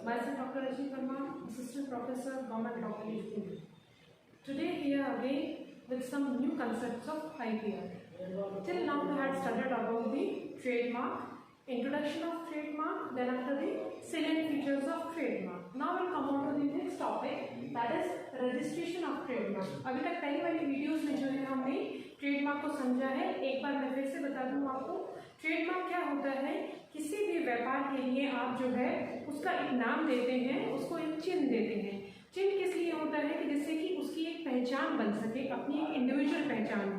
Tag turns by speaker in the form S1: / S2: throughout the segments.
S1: Myself Dr. Rajni Verma, Assistant Professor, Government Law College, Delhi. Today here again with some new concepts of IPR. Till now we had studied about the trademark, introduction of trademark, then after the salient features of trademark. Now we'll come on to the next topic, that is registration of trademark. अभी तक पहली वाली videos में जो है हमने trademark को समझा है. एक बार मैं फिर से बता दूं आपको, ट्रेडमार्क क्या होता है. किसी भी व्यापार के लिए आप जो है उसका एक नाम देते हैं, उसको एक चिन्ह देते हैं. चिन्ह किस लिए होता है कि जिससे कि उसकी एक पहचान बन सके, अपनी एक इंडिविजुअल पहचान हो.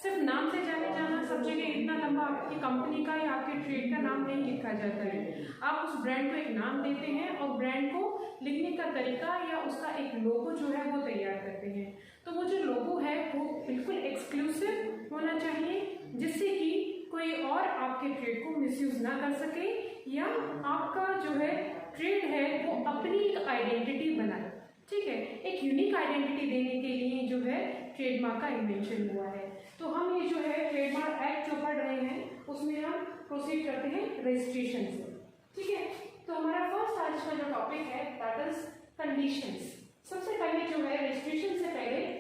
S1: सिर्फ नाम से जाने जाना सब जगह इतना लंबा आपकी कंपनी का या आपके ट्रेड का नाम नहीं लिखा जाता है. आप उस ब्रांड को एक नाम देते हैं और ब्रांड को लिखने का तरीका या उसका एक लोगो जो है वो तैयार करते हैं. तो वो जो लोगो है वो बिल्कुल एक्सक्लूसिव होना चाहिए, जिससे कि कोई और आपके ट्रेड को मिसयूज ना कर सके या आपका जो है ट्रेड है वो अपनी एक आइडेंटिटी बनाए. ठीक है, एक यूनिक आइडेंटिटी देने के लिए जो है ट्रेडमार्क का इन्वेंशन हुआ है. तो हम ये जो है ट्रेडमार्क एक्ट जो पढ़ रहे हैं उसमें हम प्रोसीड करते हैं रजिस्ट्रेशन से. ठीक है, तो हमारा फर्स्ट आज का जो टॉपिक है दैट इज कंडीशंस. सबसे पहले जो है रजिस्ट्रेशन से पहले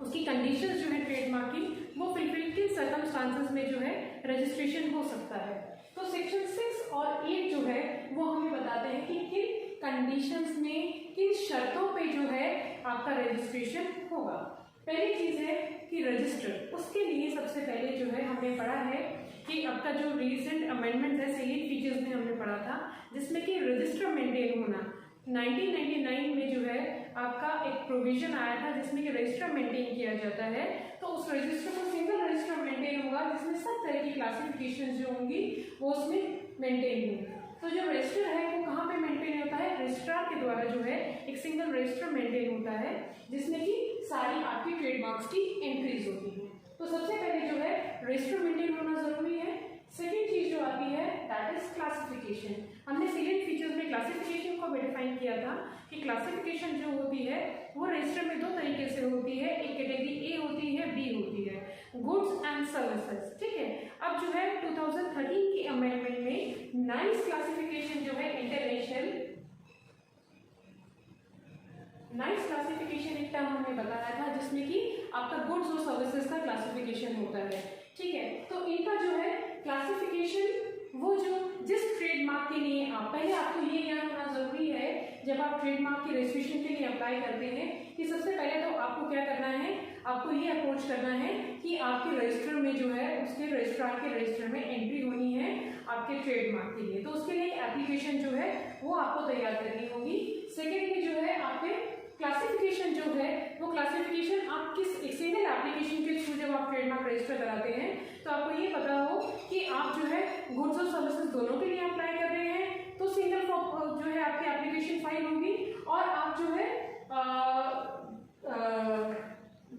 S1: उसकी कंडीशंस जो है ट्रेडमार्क की वो फिलफिल किन सर्कमस्टांसेस में जो है रजिस्ट्रेशन हो सकता है. तो सेक्शन 6 और 8 जो है वो हमें बताते हैं कि किन कंडीशंस में, किन शर्तों पे जो है आपका रजिस्ट्रेशन होगा. पहली चीज है कि रजिस्टर. उसके लिए सबसे पहले जो है हमने पढ़ा है कि आपका जो रिसेंट अमेंडमेंट है सही फीचर्स में हमने पढ़ा था, जिसमें कि रजिस्टर मेंटेन होना. 1999 में जो है आपका एक प्रोविजन आया था जिसमें कि रजिस्टर मेंटेन किया जाता है. तो उस रजिस्टर को सिंगल रजिस्टर मेंटेन होगा जिसमें सब तरह की क्लासिफिकेशन जो होंगी वो उसमें मेंटेन होंगी. तो जो रजिस्टर है वो कहाँ पे मेंटेन होता है, रजिस्ट्रार के द्वारा जो है एक सिंगल रजिस्टर मेंटेन होता है जिसमें कि सारी आपकी ट्रेडमार्क्स की एंट्रीज होती है. तो सबसे पहले जो है रजिस्टर मेंटेन होना जरूरी है. सेकेंड चीज जो आती है दैट इज क्लासिफिकेशन. हमने सीरियल फीचर्स में क्लासिफिकेशन को डिफाइन किया था कि क्लासिफिकेशन जो होती है वो रजिस्टर में दो तरीके से होती है. एक कैटेगरी ए होती है, बी होती है, गुड्स एंड सर्विसेज. ठीक है, अब जो है 2013 की अमेंडमेंट में नाइस क्लासिफिकेशन जो है इंटरनेशनल नाइस क्लासिफिकेशन एक टर्म हमने बताया था जिसमें कि आपका गुड्स और सर्विसेज का क्लासिफिकेशन होता है. ठीक है, तो इनका जो है क्लासिफिकेशन वो जो जिस ट्रेडमार्क के लिए आप पहले आपको ये ज्ञान होना जरूरी है जब आप ट्रेडमार्क की रजिस्ट्रेशन के लिए अप्लाई करते हैं कि सबसे पहले तो आपको क्या करना है, आपको ये अप्रोच करना है कि आपके रजिस्टर में जो है उसके रजिस्ट्रार के रजिस्टर में एंट्री होनी है आपके ट्रेडमार्क के लिए. तो उसके लिए एप्लीकेशन जो है वो आपको तैयार करनी होगी. सेकेंडली जो है आपके क्लासिफिकेशन जो है वो क्लासिफिकेशन आप किस एक सिंगल एप्लीकेशन के थ्रू जब आप ट्रेडमार्क रजिस्टर कराते हैं तो आपको ये पता हो कि आप जो है गुड्स और सर्विसेज दोनों के लिए अप्लाई कर रहे हैं. तो सिंगल जो है आपकी एप्लीकेशन फाइल होगी और आप जो है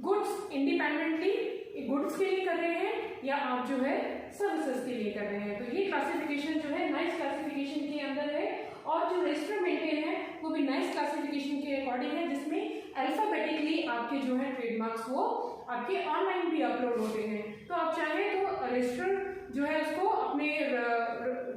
S1: गुड्स इंडिपेंडेंटली गुड्स के लिए कर रहे हैं या आप जो है सर्विसेज के लिए कर रहे हैं. तो ये क्लासिफिकेशन जो है नाइस क्लासिफिकेशन के अंदर है और जो रजिस्टर मेंटेन है वो भी नाइस क्लासिफिकेशन के अकॉर्डिंग है जिसमें अल्फाबेटिकली आपके जो है ट्रेडमार्क्स वो आपके ऑनलाइन भी अपलोड होते हैं. तो आप चाहें तो रजिस्टर जो है उसको अपने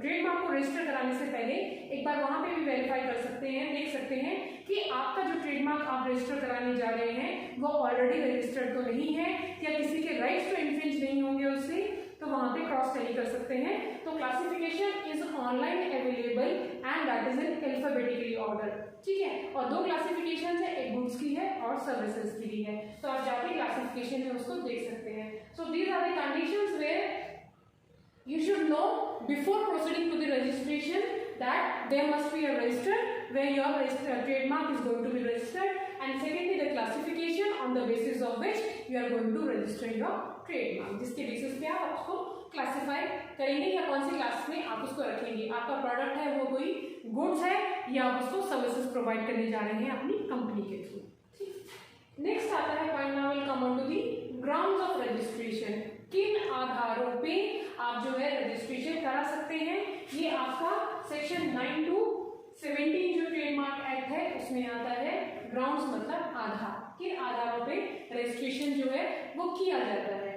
S1: ट्रेडमार्क को रजिस्टर कराने से पहले एक बार वहां पे भी वेरीफाई कर सकते हैं, देख सकते हैं कि आपका जो ट्रेडमार्क आप रजिस्टर कराने जा रहे हैं वो ऑलरेडी रजिस्टर्ड तो नहीं है या किसी के राइट्स तो इन्फ्रिंज नहीं होंगे उससे. तो वहां पे क्रॉस टेली कर सकते हैं. तो classification is online available and that is in alphabetically order. ठीक है, और दो क्लासिफिकेशन है, एक गुड्स की है और सर्विसेज की भी है. तो आप जाके क्लासिफिकेशन में उसको देख सकते हैं. So these are the conditions where you should know before proceeding to the registration that there must be a register where your trademark is going to be registered, and secondly the classification on the basis of which you are going to register your trademark. जिसके basis पे आप उसको classify करेंगे या कौन सी class में आप उसको रखेंगे. आपका प्रोडक्ट है वो कोई गुड्स है या आप उसको सर्विसेज प्रोवाइड करने जा रहे हैं अपनी कंपनी के थ्रू. नेक्स्ट आता है point. Now will come on to the grounds of registration. किन आधारों पे आप जो है रजिस्ट्रेशन करा सकते हैं. ये आपका सेक्शन 9 to 17 जो ट्रेडमार्क एक्ट है उसमें आता है. ग्राउंड्स मतलब आधार, किन आधारों पे रजिस्ट्रेशन जो है वो किया जाता है.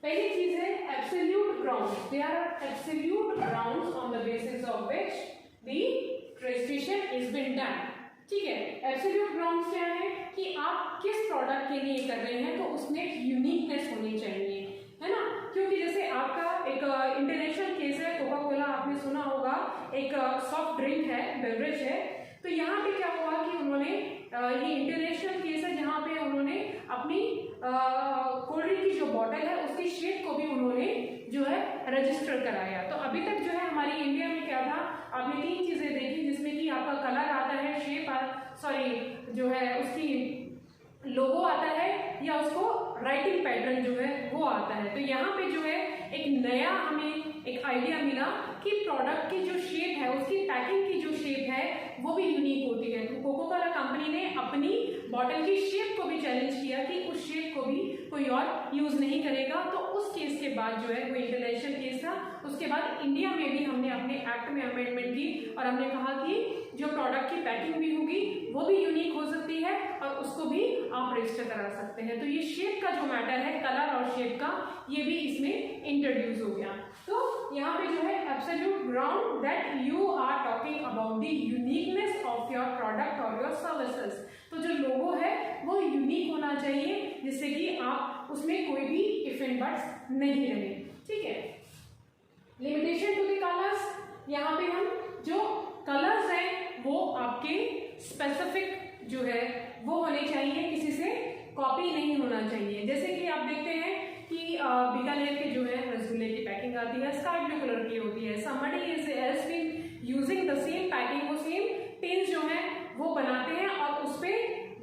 S1: पहली चीज है absolute grounds. There are absolute grounds on the basis of which the registration limitation is been done. ठीक है, एब्सोल्यूट ग्राउंड्स क्या है कि आप किस प्रोडक्ट के लिए कर रहे हैं तो उसमें एक यूनिकनेस होनी चाहिए, है ना। क्योंकि जैसे आपका एक इंटरनेशनल केस है, कोका कोला आपने सुना होगा, एक सॉफ्ट ड्रिंक है, बेवरेज है। तो यहाँ पे क्या हुआ कि उन्होंने ये इंटरनेशनल केस है जहाँ पे उन्होंने अपनी कोल्ड ड्रिंक की जो बॉटल है उसकी शेप को भी उन्होंने जो है रजिस्टर कराया। तो अभी तक जो है हमारी इंडिया में क्या था, आपने 3 चीजें देखी जिसमें कि आपका कलर आता है, शेप जो है उसकी लोगो आता है या उसको राइटिंग पैटर्न जो है वो आता है। तो यहाँ पे जो है एक नया हमें एक आइडिया मिला कि प्रोडक्ट की जो शेप है, उसकी पैकिंग की जो शेप है वो भी यूनिक होती है। तो कोका कोला कंपनी ने अपनी बॉटल की शेप को भी चैलेंज किया कि उस शेप को भी कोई और यूज नहीं करेगा। तो उस केस के बाद जो है वो इंटरनेशनल केस था, उसके बाद इंडिया में भी हमने अपने एक्ट में अमेंडमेंट की और हमने कहा कि जो प्रोडक्ट की पैकिंग भी होगी वो भी यूनिक हो सकती है और उसको भी आप रजिस्टर करा सकते हैं। तो ये शेप का जो मैटर है, कलर और शेप का, ये भी इसमें इंट्रोड्यूस हो गया। तो यहाँ पे जो है absolute ground that you are talking about the uniqueness of your product और योर सर्विसेज। तो जो लोगो है वो यूनिक होना चाहिए जिससे कि आप उसमें कोई भी इफ एंड बट्स नहीं रहे। ठीक है, लिमिटेशन टू द कलर्स, यहाँ पे हम जो कलर्स हैं वो आपके स्पेसिफिक जो है वो होने चाहिए, किसी से कॉपी नहीं होना चाहिए। जैसे कि आप देखते हैं कि बीकानेर के जो है रसगुल्ले की पैकिंग आती है, स्काई ब्लू कलर की होती है। somebody has been using the same packing, वो सेम टिन्स जो है वो बनाते हैं और उस पे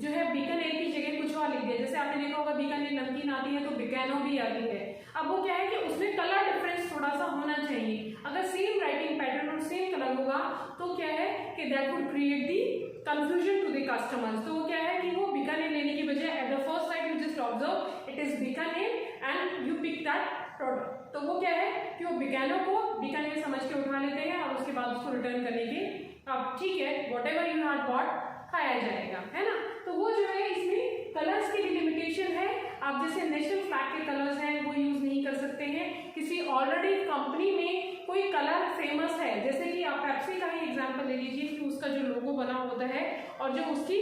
S1: जो है बीकानेर की जगह कुछ और लिख दिया। जैसे आपने देखा होगा बीकानेर नमकीन आती है तो बिकानो भी आती है। अब वो क्या है कि उसमें कलर डिफरेंस थोड़ा सा होना चाहिए। अगर सेम राइटिंग पैटर्न और सेम कलर होगा तो क्या है कि that would create the confusion to the customers. तो वो क्या है कि वो बीकानेर लेने की बजाय at the first sight you just observe it is Bikaner and you pick that product. तो वो क्या है कि वो बिकानो को बीकानेर समझ के उठा लेते हैं और उसके बाद उसको रिटर्न करने के अब ठीक है व्हाटएवर यू हैड बॉट खाया जाएगा, है ना। तो वो जो है इसमें कलर्स की भी लिमिटेशन है। आप जैसे नेशनल फ्लैग के कलर्स हैं वो यूज नहीं कर सकते हैं। किसी ऑलरेडी कंपनी में कोई कलर फेमस है, जैसे कि आप पेप्सी का ही एग्जांपल ले लीजिए कि उसका जो लोगो बना होता है और जो उसकी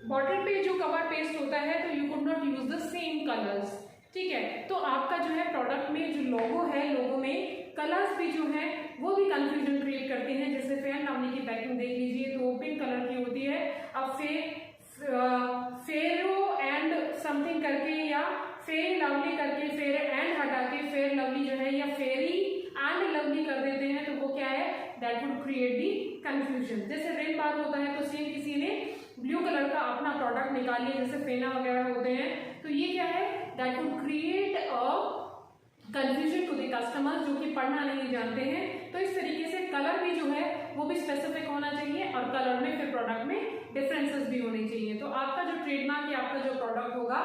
S1: बॉटल पे जो कवर पेस्ट होता है तो you could not use the same colours. ठीक है, तो आपका जो है प्रोडक्ट में जो लोगो है, लोगो में कलर्स भी जो है वो भी कंफ्यूजन क्रिएट करते हैं। जैसे फेयर लवली की पैकिंग देख लीजिए तो पिंक कलर की होती है। अब फेरो एंड समथिंग करके या फेयर लवली करके फेयर एंड हटा के फेयर लवली जो है या फेरी एंड लवली कर देते हैं तो वो क्या है, that would create the confusion. जैसे रेन बार होता है तो सेम किसी ने ब्लू कलर का अपना प्रोडक्ट निकाल लिया, जैसे फेना वगैरह होते हैं, तो ये क्या है, that would create a confusion to the customer जो कि पढ़ना नहीं जानते हैं। तो इस तरीके से कलर भी जो है वो भी स्पेसिफिक होना चाहिए और कलर में फिर प्रोडक्ट में डिफरेंसेस भी होने चाहिए। तो आपका जो ट्रेडमार्क या आपका जो प्रोडक्ट होगा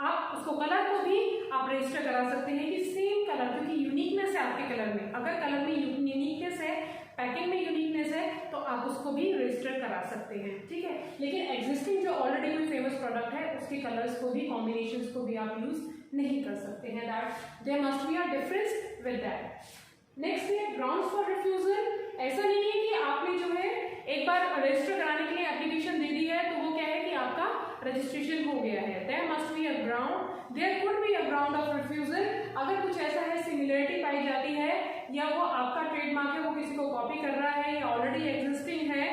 S1: आप उसको कलर को भी आप रजिस्टर करा सकते हैं कि सेम कलर, क्योंकि यूनिकनेस है आपके कलर में। अगर कलर में यूनिकनेस है, पैकिंग में यूनिकनेस है तो आप उसको भी रजिस्टर करा सकते हैं। ठीक है, लेकिन एग्जिस्टिंग जो ऑलरेडी कोई फेमस प्रोडक्ट है उसके कलर्स को भी, कॉम्बिनेशंस को भी आप यूज नहीं कर सकते हैं। That there must be a difference with that. Next है ग्राउंड्स फॉर रिफ्यूजल। ऐसा नहीं है कि आपने जो है एक बार रजिस्टर कराने के लिए एप्लीकेशन दे दी है तो वो क्या है कि आपका रजिस्ट्रेशन हो गया है। There must be a ground, there could be a ground of refusal. अगर कुछ ऐसा है, सिमिलरिटी पाई जाती है या वो आपका ट्रेडमार्क है, वो किसी को कॉपी कर रहा है या ऑलरेडी एग्जिस्टिंग है,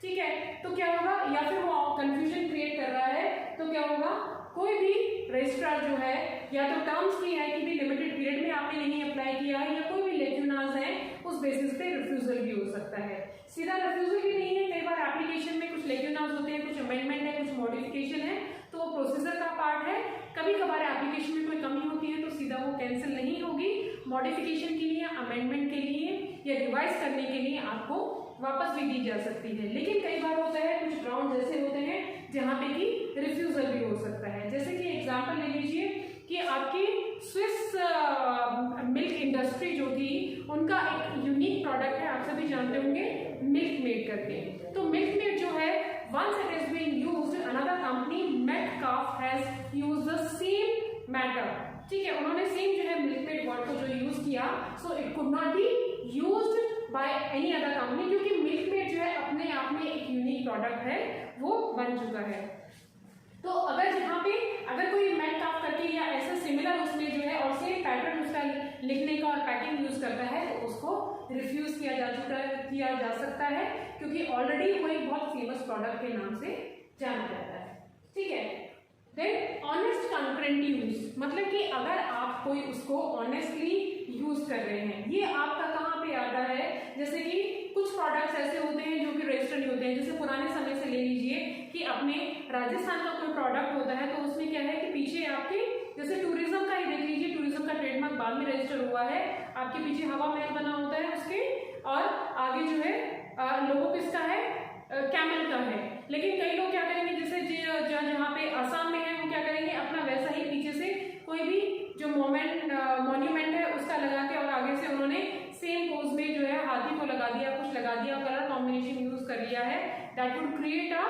S1: ठीक है, तो क्या होगा, या फिर वो कंफ्यूजन क्रिएट कर रहा है तो क्या होगा, कोई भी रजिस्ट्रार जो है या तो टर्म्स की है कि भी लिमिटेड पीरियड में आपने नहीं अप्लाई किया है या कोई भी लेक्यूनाज है उस बेसिस पे रिफ्यूजल भी हो सकता है। सीधा रिफ्यूजल भी नहीं है, कई बार एप्लीकेशन में कुछ लेक्यूनाज होते हैं, कुछ अमेंडमेंट है, कुछ मॉडिफिकेशन है, तो वो प्रोसीजर का पार्ट है। कभी कभार एप्लीकेशन में कोई कमी होती है तो सीधा वो कैंसिल नहीं होगी, मॉडिफिकेशन के लिए, अमेंडमेंट के लिए या रिवाइज करने के लिए आपको वापस भी दी जा सकती है। लेकिन कई बार होता है कुछ ग्राउंड ऐसे होते हैं जहाँ पे कि रिफ्यूजल भी हो सकता है। जैसे कि एग्जांपल ले लीजिए कि आपकी स्विस मिल्क इंडस्ट्री जो थी उनका एक यूनिक प्रोडक्ट है, आप सभी जानते होंगे, मिल्क मेड करके। तो मिल्क मेड जो है once it is being used, another company Metcalfe has used the same matter। ठीक है, उन्होंने सेम जो है मिल्क मेड वर्ड को जो यूज किया, so it could not be used by any other company, क्योंकि मिल्क मेड जो है अपने आप में एक प्रोडक्ट है वो बन चुका है। तो अगर यहाँ पे अगर कोई मैट क्राफ्ट करके या ऐसा सिमिलर उसमें जो है और सेम पैटर्न उसका लिखने का और पैकिंग यूज करता है तो उसको रिफ्यूज किया जा सकता है, क्योंकि ऑलरेडी वो एक बहुत फेमस प्रोडक्ट के नाम से जाना जाता है। ठीक है। देन ऑनेस्ट कंकरेंट यूज, मतलब कि अगर आप कोई उसको ऑनेस्टली यूज कर रहे हैं, ये आपका कहाँ पे आता है, जैसे कि कुछ प्रोडक्ट्स ऐसे होते हैं जो कि रजिस्टर्ड नहीं होते हैं। जैसे पुराने समय से ले लीजिए कि अपने राजस्थान का कोई प्रोडक्ट होता है तो उसमें क्या है कि पीछे आपके जैसे टूरिज्म का ही देख लीजिए, टूरिज्म का ट्रेडमार्क बाद में रजिस्टर हुआ है, आपके पीछे हवा महल बना होता है उसके, और आगे जो है लोगो किसका है, कैमल का है। लेकिन कई लोग क्या करेंगे, जैसे जहाँ पे असम में है वो क्या करेंगे, अपना वैसा ही पीछे से कोई भी जो मॉन्यूमेंट है उसका लगा के और आगे से उन्होंने सेम पोज में जो है हाथी को लगा दिया, कुछ लगा दिया, कलर कॉम्बिनेशन यूज कर लिया है। That would create a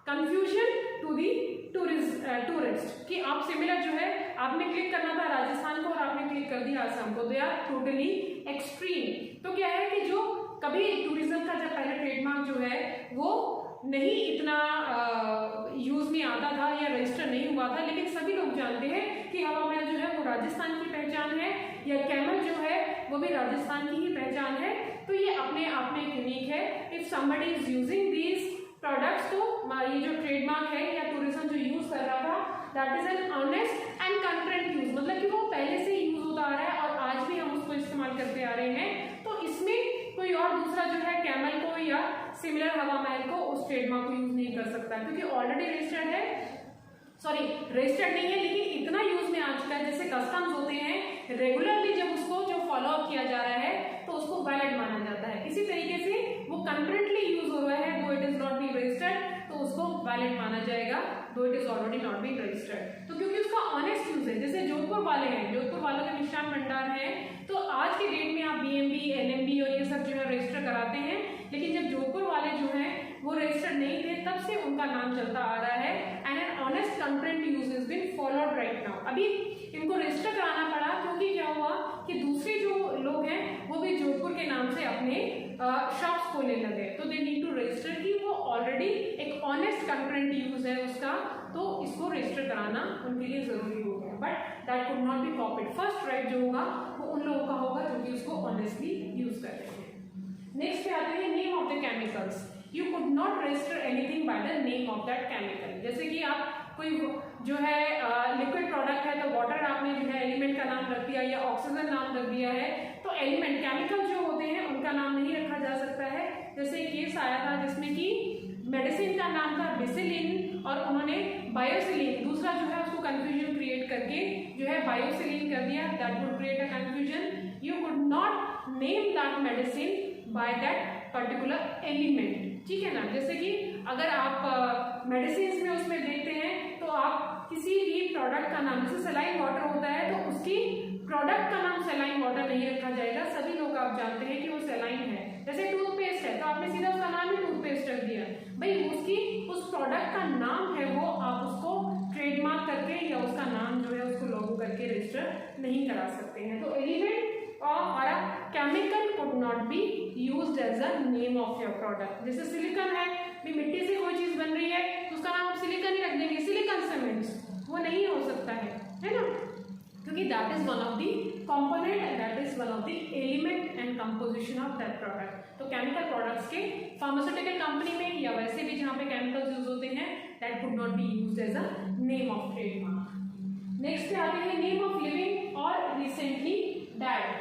S1: confusion to the tourist कि आप सिमिलर जो है आपने क्लिक करना था राजस्थान को और आपने क्लिक कर दिया असम को, दे आर टोटली एक्सट्रीम। तो क्या है कि जो कभी टूरिज्म का जब पहले ट्रेडमार्क जो है वो नहीं इतना यूज में आता था या रजिस्टर नहीं हुआ था, लेकिन सभी लोग जानते हैं कि हवा महल जो है वो राजस्थान की पहचान है, या कैमल जो है वो भी राजस्थान की ही पहचान है। तो ये अपने आप में यूनिक है। If somebody is using these products, तो ये जो ट्रेडमार्क है या टूरिज्म जो यूज कर रहा था, that is an honest and concurrent use, मतलब कि वो पहले से यूज होता आ रहा है और आज भी हम उसको इस्तेमाल करते आ रहे हैं। तो इसमें कोई और दूसरा जो है कैमल को या सिमिलर हवा महल को उस ट्रेडमार्क को यूज नहीं कर सकता, क्योंकि ऑलरेडी रजिस्टर्ड है, सॉरी रजिस्टर्ड नहीं है लेकिन इतना यूज में आ चुका है। जैसे कस्टम्स होते हैं, रेगुलरली जब उसको जो फॉलो अप किया जा रहा है तो उसको वैलिड माना जाता है। इसी तरीके से वो कंकरेंटली यूज हो रहा है, दो it is not being registered, तो उसको वैलिड माना जाएगा, दो it is already not being registered. तो क्योंकि उसका ऑनेस्ट यूज है, जैसे जोधपुर वाले हैं, जोधपुर वालों का मिष्ठान भंडार है, तो आज के डेट में आप बीएमबी, एनएमबी और ये सब जो है रजिस्टर कराते हैं, लेकिन जब जोधपुर वाले जो हैं वो रजिस्टर्ड नहीं थे तब से उनका नाम चलता आ रहा है। And an honest concurrent use is been followed right now. अभी इनको रजिस्टर कराना पड़ा क्योंकि क्या हुआ कि दूसरे जो लोग हैं वो भी जोधपुर के नाम से अपने शॉप्स खोलने लगे, तो दे नीड टू रजिस्टर कि वो ऑलरेडी एक ऑनेस्ट कंकरेंट यूज है उसका, तो इसको रजिस्टर कराना उनके लिए जरूरी हो गया। But that could not be copied. First right जो होगा वो उन लोगों का होगा जो कि उसको ऑनेस्टली यूज कर रहे हैं। नेक्स्ट पे आते हैं name of the chemicals. You could not register anything by the name of that chemical. जैसे कि आप कोई जो है लिक्विड प्रोडक्ट है तो वाटर आपने जो है एलिमेंट का नाम रख दिया या ऑक्सीजन नाम रख दिया है, तो एलिमेंट केमिकल जो होते हैं उनका नाम नहीं रखा जा सकता है। जैसे एक केस आया था जिसमें कि मेडिसिन का नाम था बिसिलिन और उन्होंने बायोसिलिन, दूसरा जो है उसको कंफ्यूजन क्रिएट करके जो है बायोसिलिन कर दिया, that would create a confusion. You could not name that medicine by that particular element. ठीक है ना, जैसे कि अगर आप मेडिसिन में उसमें देखते हैं तो आप किसी भी प्रोडक्ट का नाम, जैसे सलाइन वाटर होता है तो उसकी प्रोडक्ट का नाम सलाइन वाटर नहीं रखा जाएगा, सभी लोग आप जानते हैं कि वो सलाइन है। जैसे टूथपेस्ट है तो आपने सीधा उसका नाम ही टूथपेस्ट रख दिया, भाई उसकी उस प्रोडक्ट का नाम है वो आप उसको ट्रेडमार्क करके या उसका नाम जो है उसको लोगो करके रजिस्टर नहीं करा सकते हैं। तो एलिमेंट और a chemical could not be used as a name of your product। जैसे सिलिकॉन है, भी मिट्टी से कोई चीज बन रही है तो उसका नाम आप सिलिकॉन ही रख देंगे, सिलिकॉन सीमेंट्स, वो नहीं हो सकता है ना, क्योंकि that is one of the component and that is one of the element and composition of that product. तो केमिकल प्रोडक्ट्स के फार्मास्यूटिकल कंपनी में या वैसे भी जहाँ पे केमिकल्स यूज होते हैं, that could not be used as a name of trademark. Next पे आते हैं नेम ऑफ लिविंग और recently died।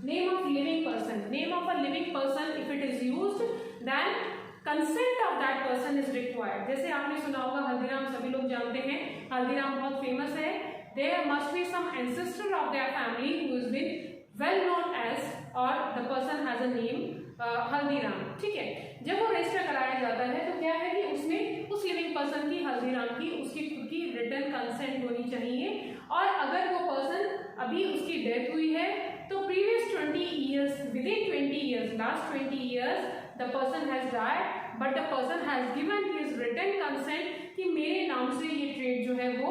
S1: Name of living person, name of a living person if it is used then consent of that person is required। जैसे आपने सुना होगा हल्दीराम, सभी लोग जानते हैं हल्दीराम बहुत फेमस है। There must be some ancestor of their family who has been well known as or the person has a name Haldiram. ठीक है, जब वो रजिस्टर कराया जाता है तो क्या है कि उसमें उस लिविंग पर्सन की, हल्दीराम की, उसकी खुद की रिटर्न कंसेंट होनी चाहिए। और अगर वो पर्सन अभी उसकी डेथ हुई है तो previous 20 years, within 20 years, last 20 years the person has died but the person has given his written consent कि मेरे नाम से ये ट्रेड जो है वो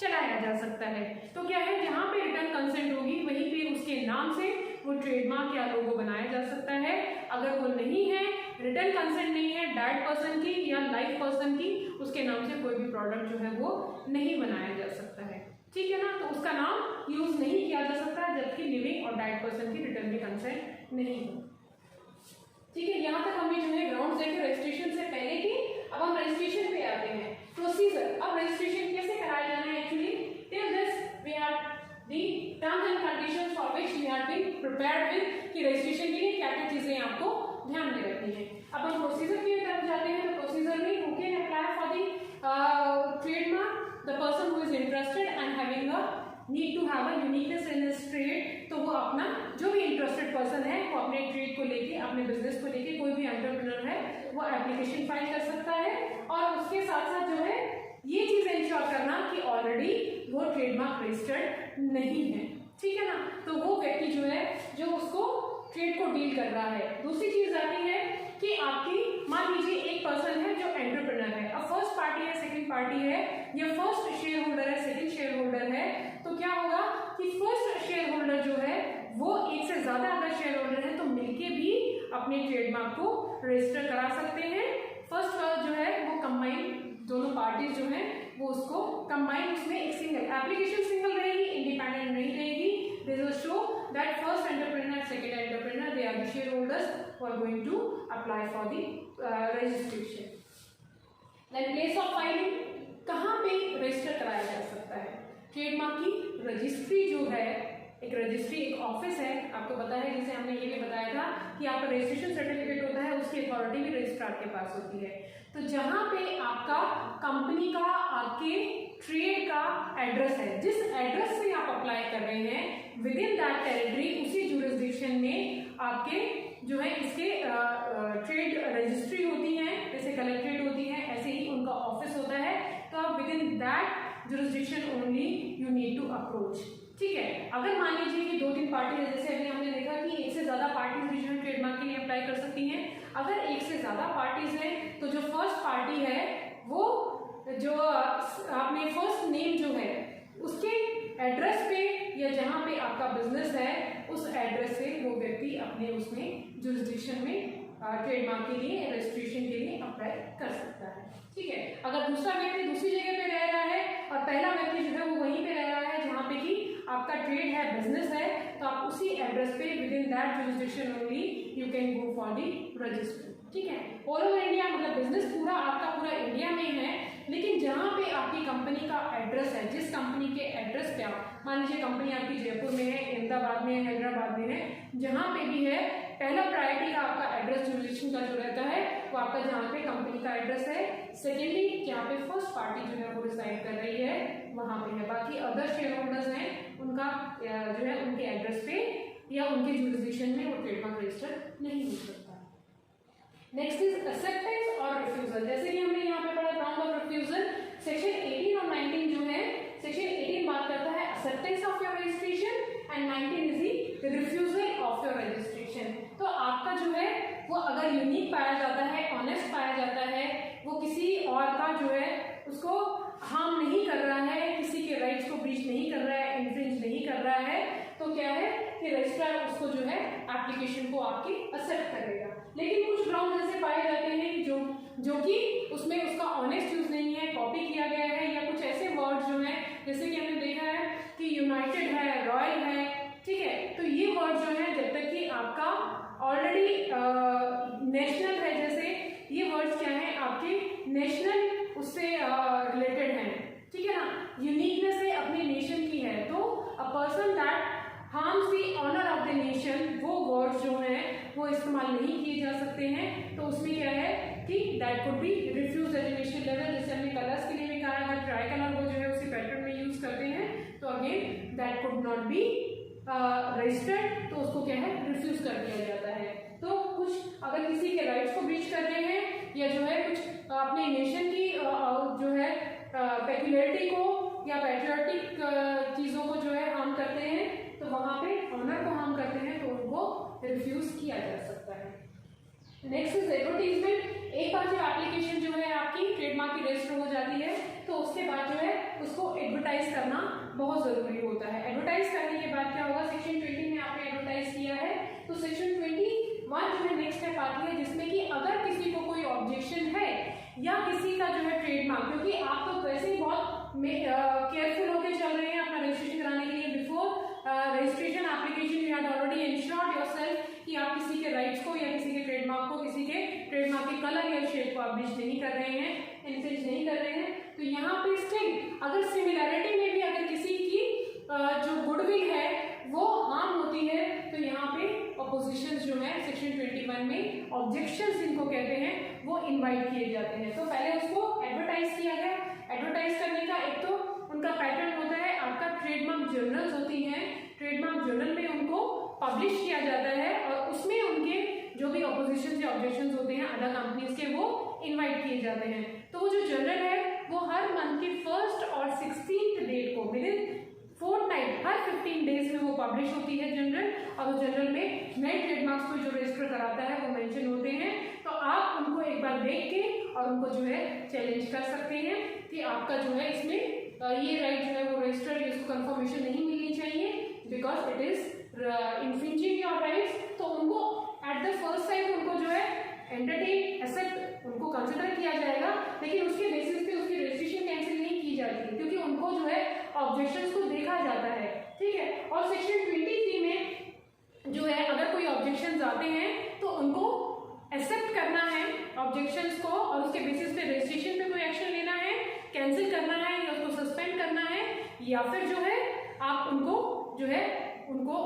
S1: चलाया जा सकता है। तो क्या है, जहाँ पे रिटर्न कंसेंट होगी वहीं पे उसके नाम से वो ट्रेडमार्क या लोगो बनाया जा सकता है। अगर वो नहीं है रिटन कंसेंट नहीं है डेड पर्सन की या लाइव पर्सन की, उसके नाम से कोई भी प्रोडक्ट जो है वो नहीं बनाया जा सकता है, ठीक है ना। तो उसका नाम यूज नहीं किया जा सकता जबकि लिविंग और डेड पर्सन की रिटर्न में कंसेंट नहीं हो, ठीक है। यहाँ तक हमने जो है ग्राउंड देखे रजिस्ट्रेशन से पहले की। अब हम रजिस्ट्रेशन पे आते हैं। प्रोसीजर, अब रजिस्ट्रेशन कैसे कराया जाना है actually, till this we have the terms and conditions for which we have been prepared with कि रजिस्ट्रेशन के लिए क्या क्या चीजें आपको ध्यान में रखनी है। अब हम प्रोसीजर की तरफ जाते हैं। तो प्रोसीजर में who can apply for the trademark, the person who is interested and having a need to have a uniqueness in his trade. तो वो अपना जो भी इंटरेस्टेड पर्सन है वो अपने ट्रेड को लेके, अपने बिजनेस को लेके, कोई भी एंटरप्रेन्योर है वो एप्लीकेशन फाइल कर सकता है। और उसके साथ साथ जो है ये चीज इंश्योर करना कि ऑलरेडी वो ट्रेडमार्क रजिस्टर्ड नहीं है, ठीक है ना। तो वो व्यक्ति जो है जो उसको ट्रेड को डील कर रहा है। दूसरी चीज आती है कि आपकी, मान लीजिए एक पर्सन है जो एंटरप्रेन्योर है, अब फर्स्ट पार्टी है, सेकंड पार्टी है, या फर्स्ट शेयर होल्डर है, सेकंड शेयर होल्डर है। तो क्या होगा कि फर्स्ट शेयर होल्डर जो है वो एक से ज्यादा अगर शेयर होल्डर है तो मिलके भी अपने ट्रेडमार्क को रजिस्टर करा सकते हैं। फर्स्ट जो है वो कंबाइन, दोनों पार्टीज जो है वो उसको कंबाइन, उसमें एक सिंगल एप्लीकेशन सिंगल रहेगी, इंडिपेंडेंट नहीं रहेगी। This will show that first entrepreneur, second entrepreneur, they are the share holders who are going to apply for the registration. Then place of filing, कहाँ पे रजिस्टर कराया जा सकता है ट्रेडमार्क की रजिस्ट्री जो है, एक रजिस्ट्री, एक ऑफिस है, आपको पता है, जैसे हमने ये भी बताया था कि आपका रजिस्ट्रेशन सर्टिफिकेट होता है, उसकी अथॉरिटी भी रजिस्ट्रार के पास होती है। तो जहां पे आपका कंपनी का, आपके ट्रेड का एड्रेस है, जिस एड्रेस से आप अप्लाई कर रहे हैं, विद इन दैट टेरिटरी, उसी जुरिस्डिक्शन में आपके जो है इसके ट्रेड रजिस्ट्री होती है, जैसे कलेक्ट्रेट होती है, ऐसे ही उनका ऑफिस होता है। तो आप within that jurisdiction only you need to approach, ठीक है। अगर मान लीजिए कि 2-3 पार्टी है, जैसे अभी हमने देखा कि एक से ज्यादा पार्टीज भी जो है ट्रेडमार्क के लिए अप्लाई कर सकती हैं। अगर एक से ज्यादा पार्टीज हैं तो जो फर्स्ट पार्टी है वो जो आपने फर्स्ट नेम जो है उसके एड्रेस पे या जहां पे आपका बिजनेस है उस एड्रेस से वो व्यक्ति अपने उसमें जुरिस्डिक्शन में ट्रेडमार्क के लिए, रजिस्ट्रेशन के लिए अप्लाई कर सकता है, ठीक है। अगर दूसरा व्यक्ति दूसरी जगह पे रह रहा है और पहला व्यक्ति जो है वो वहीं पे रह रहा है जहां पे कि आपका ट्रेड है, बिजनेस है, तो आप उसी एड्रेस पे with in that jurisdiction only you can go for the register, ठीक है। ऑल ओवर इंडिया, मतलब बिजनेस पूरा आपका पूरा इंडिया में है, लेकिन जहां पे आपकी कंपनी का एड्रेस है, जिस कंपनी के एड्रेस पे आप, मान लीजिए कंपनी आपकी जयपुर में है, अहमदाबाद में है, हैदराबाद में है, जहां पे भी है, पहला प्रायोरिटी का आपका एड्रेस जुरिस्डिक्शन का जो रहता है वो आपका जहाँ पे कंपनी का एड्रेस है। सेकेंडली जहाँ पे फर्स्ट पार्टी जो है वो रिसाइड कर रही है वहां पे है। बाकी अदर शेयर होल्डर्स हैं उनका जो है उनके एड्रेस पे या उनके जुरिस्डिक्शन में वो ट्रेडमार्क रजिस्टर नहीं हो सकता। नेक्स्ट इज एक्सेप्टेंस और रिफ्यूजल। जैसे कि हमने यहाँ पे पढ़ा ग्राउंड ऑफ रिफ्यूजल, सेक्शन 18 और 19 जो है, सेक्शन 18 बात करता है acceptance of your registration and 19 is the refusal of your registration. तो आपका जो है वो अगर यूनिक पाया जाता है, ऑनेस्ट पाया जाता है, वो किसी और का जो है उसको हार्म नहीं कर रहा है, किसी के राइट्स को ब्रीच नहीं कर रहा है, इन्फ्रिंज नहीं कर रहा है, तो क्या है कि रजिस्ट्रार उसको जो है एप्लीकेशन को आपकी एक्सेप्ट करेगा। लेकिन कुछ ग्राउंड ऐसे पाए जाते हैं कि जो कि उसमें उसका ऑनेस्ट यूज नहीं है, कॉपी किया गया है, या कुछ ऐसे वर्ड जो है, जैसे कि हमने देखा है कि यूनाइटेड है, रॉयल है, ठीक है। तो ये वर्ड जो है जब तक कि आपका ऑलरेडी नेशनल है, जैसे ये वर्ड्स क्या है आपके नेशनल उससे रिलेटेड हैं, ठीक है ना, यूनिकनेस है अपने नेशन की है, तो a person that harms the honour of the nation, वो वर्ड्स जो हैं वो इस्तेमाल नहीं किए जा सकते हैं। तो उसमें क्या है कि that could be refuse at national level. जैसे हमने कलर्स के लिए भी कहा है, ट्राई कलर वो जो है उसी पैटर्न में यूज करते हैं, तो again that could not be registered, तो उसको क्या है रिफ्यूज कर दिया जाता है। तो कुछ अगर किसी के राइट्स को ब्रीच कर रहे हैं या जो है कुछ अपने नेशन की जो है पेक्युलरिटी को या पैट्रियोटिक चीजों को जो है हार्म करते हैं, तो वहां पे ऑनर को हार्म करते हैं, तो उनको रिफ्यूज किया जा सकता है। Next is advertisement. एक बार जब एप्लीकेशन जो है आपकी ट्रेडमार्क की रजिस्टर हो जाती है तो उसके बाद जो है उसको एडवर्टाइज करना बहुत जरूरी होता है। एडवर्टाइज करने के बाद क्या होगा, सेक्शन 20 में आपने एडवर्टाइज किया है, तो सेक्शन 20 वन जो है नेक्स्ट स्टेप आती है जिसमें कि अगर किसी को कोई ऑब्जेक्शन है या किसी का जो है ट्रेडमार्क, क्योंकि आप तो वैसे ही बहुत केयरफुल होकर चल रहे हैं अपना रजिस्ट्रेशन कराने के लिए, before registration application you had already insured yourself कि आप किसी के राइट्स को या किसी के ट्रेडमार्क को, किसी के ट्रेडमार्क के कलर या शेप को पब्लिश नहीं कर रहे हैं, इन्फ्रिंज नहीं कर रहे हैं। तो यहाँ पे स्टिल अगर सिमिलैरिटी में भी अगर किसी की जो गुडविल है वो हार्म होती है तो यहाँ पे अपोजिशंस जो है सेक्शन 21 में ऑब्जेक्शंस जिनको कहते हैं वो इनवाइट किए जाते हैं। तो पहले उसको एडवर्टाइज किया गया। एडवर्टाइज करने का एक तो उनका पैटर्न होता है, आपका ट्रेडमार्क जर्नल्स होती हैं, ट्रेडमार्क जर्नल में उनको पब्लिश किया जाता है और उसमें उनके जो भी ऑपोजिशन या ऑब्जेक्शंस होते हैं अदर कंपनीज के वो इनवाइट किए जाते हैं। तो वो जो जर्नल है वो हर मंथ की 1st और 16th डेट को विद इन फोर्टनाइट हर 15 डेज में वो पब्लिश होती है जनरल, और उस जनरल में नए ट्रेडमार्क्स को जो रजिस्टर कराता है वो मेंशन होते हैं। तो आप उनको एक बार देख के और उनको जो है चैलेंज कर सकते हैं कि आपका जो है इसमें ये राइट जो है वो रजिस्टर्ड, इसको कंफर्मेशन नहीं मिलनी चाहिए because it is infringing your rights. तो उनको एट द फर्स्ट साइड उनको जो है एंटरटेन एक्सेप्ट उनको कंसिडर किया जाएगा, लेकिन उसके बेसिस पे उसकी रजिस्ट्रेशन कैंसिल नहीं की जाती क्योंकि उनको जो है ऑब्जेक्शंस को देखा जाता है, ठीक है। और सेक्शन 23 में जो है अगर कोई ऑब्जेक्शंस आते हैं तो उनको एक्सेप्ट करना है ऑब्जेक्शंस को और उसके बेसिस पे रजिस्ट्रेशन पे कोई एक्शन लेना है, कैंसिल करना है या उसको सस्पेंड करना है, या फिर जो है आप उनको जो है उनको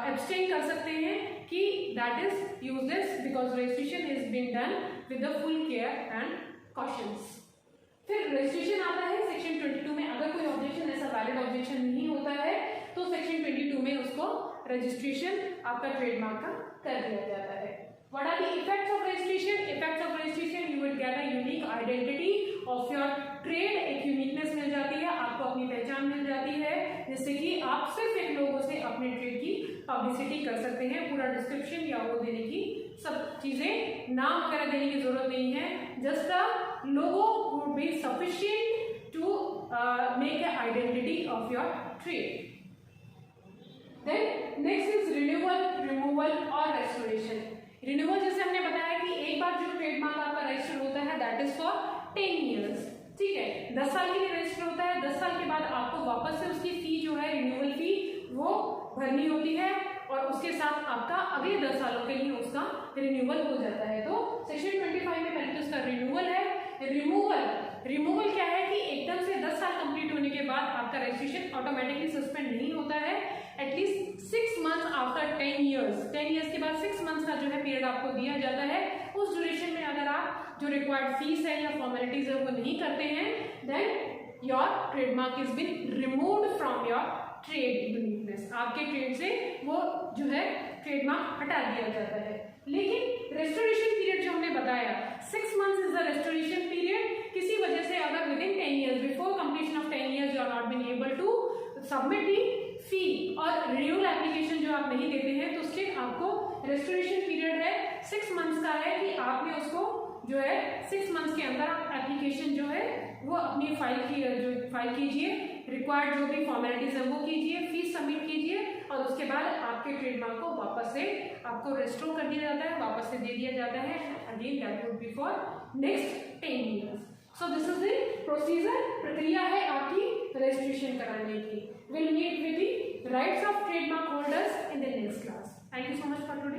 S1: एब्सटेन कर सकते हैं कि that is useless because registration is being done with the full care and cautions. फिर रजिस्ट्रेशन आता है सेक्शन 22 में, अगर कोई ऑब्जेक्शन ऐसा वैलिड ऑब्जेक्शन नहीं होता है तो सेक्शन 22 में उसको रजिस्ट्रेशन आपका ट्रेडमार्क का कर दिया जाता है। What are the effects of registration? Effects of registration, you will get a unique identity of your trade, एक यूनिकनेस मिल जाती है, आपको अपनी पहचान मिल जाती है जिससे कि आप सिर्फ एक लोगों से अपने ट्रेड की पब्लिसिटी कर सकते हैं। पूरा डिस्क्रिप्शन या वो देने की सब चीजें, नाम वगैरह देने की जरूरत नहीं है, just a logo would be sufficient to make a identity of your trade. Then next is renewal, removal और रेस्टोरेशन। रिन्यूअल जैसे हमने बताया कि एक बार जो ट्रेडमार्क आपका रजिस्टर होता है दैट इज फॉर 10 ईयर्स, ठीक है, 10 साल के लिए रजिस्टर होता है। 10 साल के बाद आपको वापस से उसकी फी जो है रिन्यूअल फी वो भरनी होती है और उसके साथ आपका अगले 10 सालों के लिए उसका रिन्यूअल हो जाता है। तो सेक्शन 25 में पहले तो उसका रिन्यूअल है। रिमूवल क्या है कि एकदम से 10 साल कंप्लीट होने के बाद आपका रजिस्ट्रेशन ऑटोमेटिकली सस्पेंड नहीं होता है, at least 6 months after 10 years. 10 years के बाद 6 मंथ्स का जो है पीरियड आपको दिया जाता है। उस ड्यूरेशन में अगर आप जो रिक्वायर्ड फीस है या फॉर्मेलिटीज है वो नहीं करते हैं then your trademark is been removed from your trade uniqueness, आपके ट्रेड से वो जो है ट्रेडमार्क हटा दिया जाता है। लेकिन रेस्टोरेशन पीरियड जो हमने बताया 6 months is the restoration period. किसी वजह से अगर within 10 years before completion of 10 years you are not been able to submit the fee और रिन्यूअल एप्लीकेशन जो आप नहीं देते हैं तो स्टिल आपको रेस्टोरेशन पीरियड है 6 मंथ्स का है कि आपने उसको जो है 6 मंथ्स के अंदर आप एप्लीकेशन जो है वो अपनी फाइल कीजिए, रिक्वायर्ड जो भी फॉर्मेलिटीज है वो कीजिए, फीस सबमिट कीजिए और उसके बाद आपके ट्रेडमार्क को वापस से आपको रेस्टोर कर दिया जाता है, वापस से दे दिया जाता है। Again that would be for next 10 years. So this is the procedure, प्रक्रिया है आपकी रजिस्ट्रेशन कराने की। Will meet with the rights of trademark holders in the next class. Thank you so much for today.